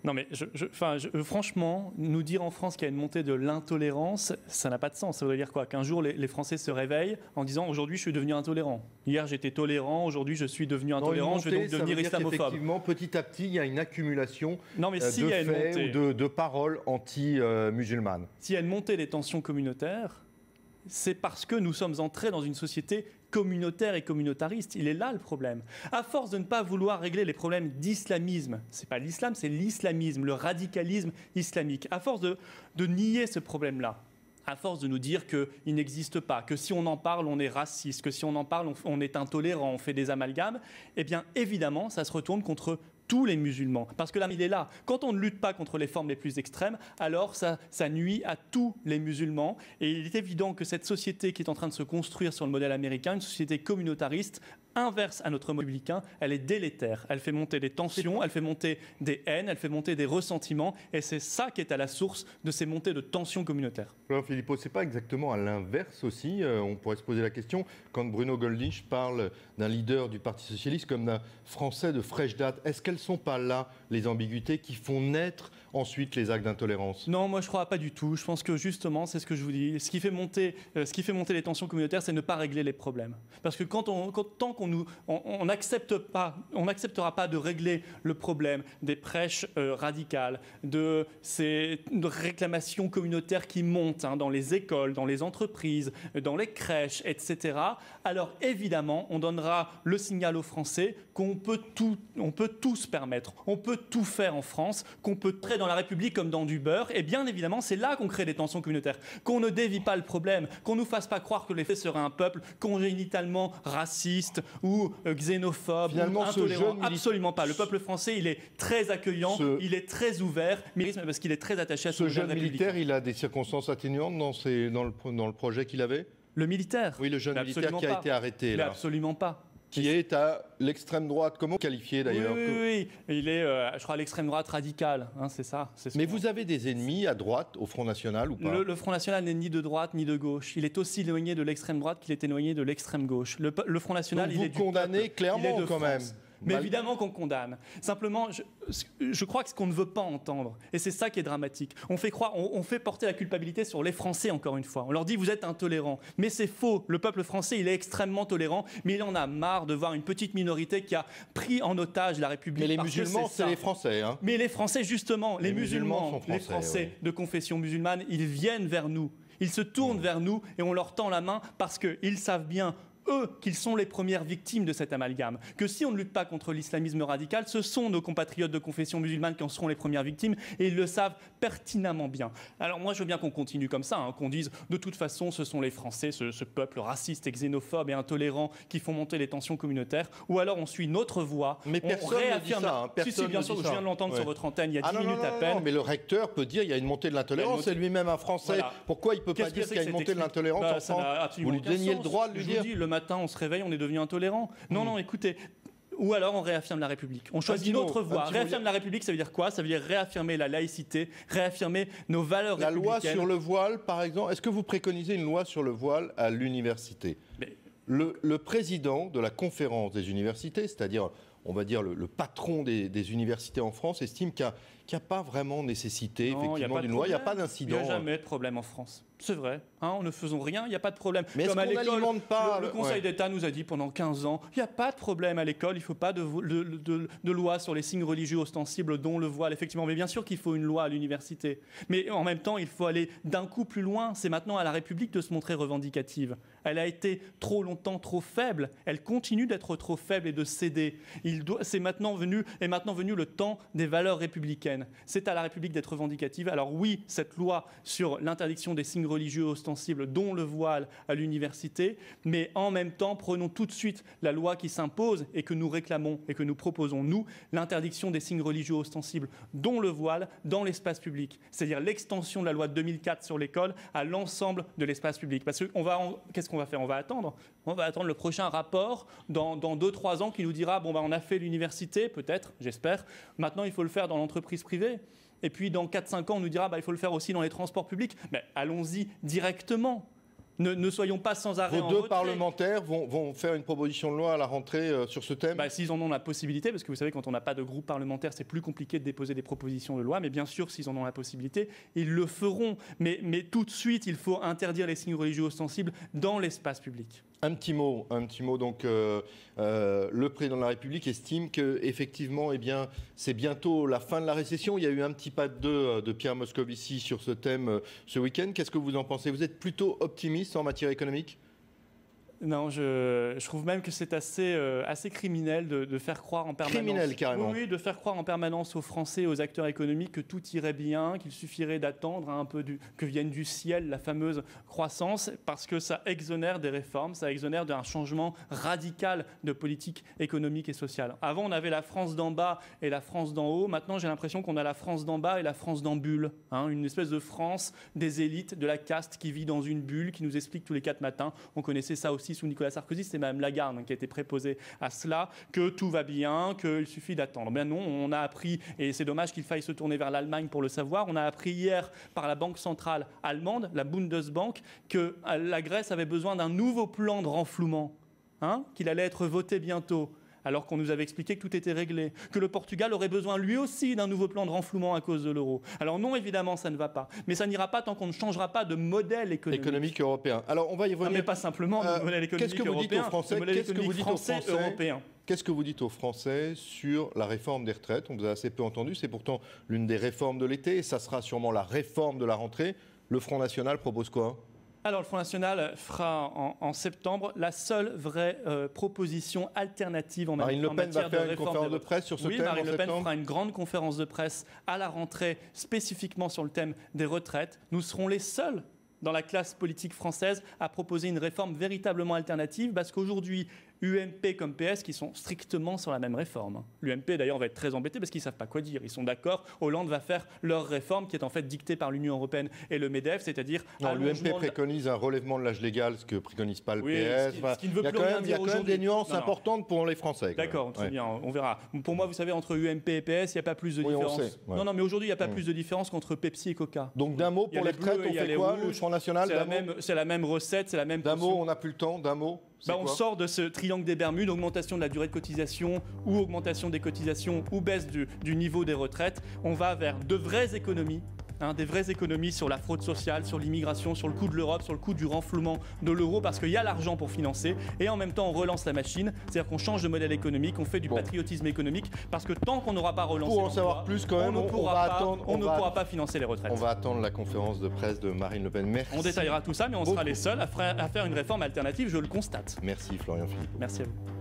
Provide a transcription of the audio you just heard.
Non mais franchement, nous dire en France qu'il y a une montée de l'intolérance, ça n'a pas de sens. Ça veut dire quoi? Qu'un jour les Français se réveillent en disant aujourd'hui je suis devenu intolérant. Hier j'étais tolérant, aujourd'hui je suis devenu intolérant, je vais donc devenir islamophobe. Effectivement, petit à petit, il y a une accumulation de faits ou de paroles anti-musulmanes. S'il y a une montée des tensions communautaires, c'est parce que nous sommes entrés dans une société communautaire et communautariste. Il est là le problème. À force de ne pas vouloir régler les problèmes d'islamisme, c'est pas l'islam, c'est l'islamisme, le radicalisme islamique. À force de nier ce problème-là, à force de nous dire qu'il n'existe pas, que si on en parle, on est raciste, que si on en parle, on est intolérant, on fait des amalgames, eh bien évidemment, ça se retourne contre tous les musulmans. Parce que là, il est là. Quand on ne lutte pas contre les formes les plus extrêmes, alors ça nuit à tous les musulmans. Et il est évident que cette société qui est en train de se construire sur le modèle américain, une société communautariste, inverse à notre modèle républicain, elle est délétère. Elle fait monter des tensions, elle fait monter des haines, elle fait monter des ressentiments. Et c'est ça qui est à la source de ces montées de tensions communautaires. Alors Philippot, c'est pas exactement à l'inverse aussi. On pourrait se poser la question, quand Bruno Gollnisch parle d'un leader du Parti Socialiste comme d'un Français de fraîche date, est-ce qu'elles ne sont pas là les ambiguïtés qui font naître ensuite les actes d'intolérance? Non, moi je ne crois pas du tout. Je pense que justement, c'est ce que je vous dis. Ce qui fait monter les tensions communautaires, c'est ne pas régler les problèmes. Parce que tant qu'on n'acceptera pas de régler le problème des prêches radicales, de ces réclamations communautaires qui montent dans les écoles, dans les entreprises, dans les crèches, etc., alors évidemment, on donnera le signal aux Français qu'on peut tout se permettre, on peut tout faire en France, qu'on peut traiter dans la République comme dans du beurre, et bien évidemment, c'est là qu'on crée des tensions communautaires, qu'on ne dévie pas le problème, qu'on ne nous fasse pas croire que les faits seraient un peuple congénitalement raciste ou xénophobe ou intolérant. Absolument pas. Le peuple français, il est très accueillant, il est très ouvert, mais parce qu'il est très attaché à ce jeune militaire, il a des circonstances atténuantes dans le projet qu'il avait? Le militaire? Oui, le jeune militaire qui a été arrêté. Là. Absolument pas. Qui est à l'extrême droite. Comment qualifier d'ailleurs? Oui. Il est, je crois, à l'extrême droite radicale. C'est ça. Mais vous avez des ennemis à droite au Front National ou pas? Le Front National n'est ni de droite ni de gauche. Il est aussi éloigné de l'extrême droite qu'il est éloigné de l'extrême gauche. Le Front National, donc il est du peuple. Vous condamnez clairement quand même. Mais évidemment qu'on condamne. Simplement, je crois que ce qu'on ne veut pas entendre, et c'est ça qui est dramatique, on fait porter la culpabilité sur les Français, encore une fois. On leur dit, vous êtes intolérants. Mais c'est faux. Le peuple français, il est extrêmement tolérant, mais il en a marre de voir une petite minorité qui a pris en otage la République. Mais les musulmans, c'est les Français. Hein. Mais les Français, justement, les musulmans sont français, les Français de confession musulmane, ils viennent vers nous. Ils se tournent vers nous et on leur tend la main parce qu'ils savent bien, eux, qu'ils sont les premières victimes de cet amalgame. Que si on ne lutte pas contre l'islamisme radical, ce sont nos compatriotes de confession musulmane qui en seront les premières victimes, et ils le savent pertinemment bien. Alors moi, je veux bien qu'on continue comme ça, qu'on dise, de toute façon, ce sont les Français, ce peuple raciste et xénophobe et intolérant qui font monter les tensions communautaires, ou alors on suit notre voie, mais on réaffirme... Si, bien sûr, je viens de l'entendre sur votre antenne il y a 10 minutes à peine. Non, mais le recteur peut dire, il y a une montée de l'intolérance, c'est lui-même un Français. Voilà. Pourquoi il ne peut pas dire qu'il y a une montée de l'intolérance en France? Vous lui déniez le droit de lui dire? Le matin, on se réveille, on est devenu intolérant. Non, écoutez. Ou alors on réaffirme la République. On choisit une autre voie. Réaffirmer la République, ça veut dire quoi? Ça veut dire réaffirmer la laïcité, réaffirmer nos valeurs républicaines. La loi sur le voile, par exemple. Est-ce que vous préconisez une loi sur le voile à l'université? Le président de la conférence des universités, c'est-à-dire, on va dire, le patron des universités en France, estime qu'il n'y a pas vraiment nécessité, effectivement, d'une loi. Il n'y a pas d'incident. Il n'y a jamais de problème en France. C'est vrai. Ne faisons rien, il n'y a pas de problème. Mais comme à l'école, le Conseil d'État nous a dit pendant 15 ans, il n'y a pas de problème à l'école, il ne faut pas de loi sur les signes religieux ostensibles, dont le voile, effectivement. Mais bien sûr qu'il faut une loi à l'université. Mais en même temps, il faut aller d'un coup plus loin. C'est maintenant à la République de se montrer revendicative. Elle a été trop longtemps trop faible. Elle continue d'être trop faible et de céder. C'est maintenant venu le temps des valeurs républicaines. C'est à la République d'être revendicative. Alors oui, cette loi sur l'interdiction des signes religieux ostensibles, dont le voile à l'université, mais en même temps, prenons tout de suite la loi qui s'impose et que nous réclamons et que nous proposons, nous, l'interdiction des signes religieux ostensibles, dont le voile, dans l'espace public. C'est-à-dire l'extension de la loi de 2004 sur l'école à l'ensemble de l'espace public. Parce que qu'est-ce qu'on va faire? On va attendre le prochain rapport dans 2-3 ans qui nous dira, on a fait l'université, peut-être, j'espère, maintenant il faut le faire dans l'entreprise privée. Et puis dans 4-5 ans, on nous dira il faut le faire aussi dans les transports publics. Mais allons-y directement. Ne soyons pas sans arrêt en retrait. Vos deux retrait. parlementaires vont faire une proposition de loi à la rentrée sur ce thème? S'ils en ont la possibilité, parce que vous savez, quand on n'a pas de groupe parlementaire, c'est plus compliqué de déposer des propositions de loi, mais bien sûr, s'ils en ont la possibilité, ils le feront. Mais tout de suite, il faut interdire les signes religieux ostensibles dans l'espace public. Un petit mot. Donc, le président de la République estime que effectivement, c'est bientôt la fin de la récession. Il y a eu un petit pas de deux de Pierre Moscovici sur ce thème ce week-end. Qu'est-ce que vous en pensez? Vous êtes plutôt optimiste en matière économique? Non, je trouve même que c'est assez criminel de faire croire en permanence. Criminel, carrément. Oui, de faire croire en permanence aux Français et aux acteurs économiques que tout irait bien, qu'il suffirait d'attendre un peu que vienne du ciel la fameuse croissance, parce que ça exonère des réformes, ça exonère d'un changement radical de politique économique et sociale. Avant, on avait la France d'en bas et la France d'en haut. Maintenant, j'ai l'impression qu'on a la France d'en bas et la France d'en bulle. Une espèce de France des élites, de la caste qui vit dans une bulle, qui nous explique tous les 4 matins. On connaissait ça aussi sous Nicolas Sarkozy, c'est Mme Lagarde qui a été préposée à cela, que tout va bien, qu'il suffit d'attendre. Ben non, on a appris, et c'est dommage qu'il faille se tourner vers l'Allemagne pour le savoir, on a appris hier par la Banque centrale allemande, la Bundesbank, que la Grèce avait besoin d'un nouveau plan de renflouement, qu'il allait être voté bientôt, alors qu'on nous avait expliqué que tout était réglé, que le Portugal aurait besoin lui aussi d'un nouveau plan de renflouement à cause de l'euro. Alors non, évidemment, ça ne va pas. Mais ça n'ira pas tant qu'on ne changera pas de modèle économique européen. Alors on va y revenir. Non, mais pas simplement de modèle économique européen, de modèle économique français européen. Qu'est-ce que vous dites aux Français sur la réforme des retraites? On vous a assez peu entendu, c'est pourtant l'une des réformes de l'été, et ça sera sûrement la réforme de la rentrée. Le Front National propose quoi? Alors, le Front National fera en septembre la seule vraie proposition alternative en matière de réforme. Marine Le Pen va faire une conférence de presse sur ce thème en septembre. Oui, Marine Le Pen fera une grande conférence de presse à la rentrée, spécifiquement sur le thème des retraites. Nous serons les seuls dans la classe politique française à proposer une réforme véritablement alternative, parce qu'aujourd'hui, UMP comme PS qui sont strictement sur la même réforme. L'UMP d'ailleurs va être très embêté parce qu'ils ne savent pas quoi dire. Ils sont d'accord, Hollande va faire leur réforme qui est en fait dictée par l'Union européenne et le MEDEF, c'est-à-dire... L'UMP préconise un relèvement de l'âge légal, ce que préconise pas le PS. Ce qui ne veut plus rien dire aujourd'hui. Il y a quand même des nuances importantes pour les Français. D'accord, très bien, on verra. Pour moi, vous savez, entre UMP et PS, il n'y a pas plus de différence. On sait, ouais. Non, mais aujourd'hui, il n'y a pas plus de différence qu'entre Pepsi et Coca. Donc d'un mot, pour les retraites, on fait quoi? Le Front National, c'est la même recette, c'est la même... D'un mot, on n'a plus le temps, d'un mot. On sort de ce triangle des Bermudes, augmentation de la durée de cotisation ou augmentation des cotisations ou baisse du niveau des retraites. On va vers de vraies économies, des vraies économies sur la fraude sociale, sur l'immigration, sur le coût de l'Europe, sur le coût du renflouement de l'euro, parce qu'il y a l'argent pour financer. Et en même temps, on relance la machine, c'est-à-dire qu'on change de modèle économique, on fait du patriotisme économique, parce que tant qu'on n'aura pas relancé pour en savoir plus, quand même, on ne pourra pas financer les retraites. On va attendre la conférence de presse de Marine Le Pen. Merci. On détaillera tout ça, mais on sera les seuls à faire une réforme alternative, je le constate. Merci Florian Philippot. Merci à vous.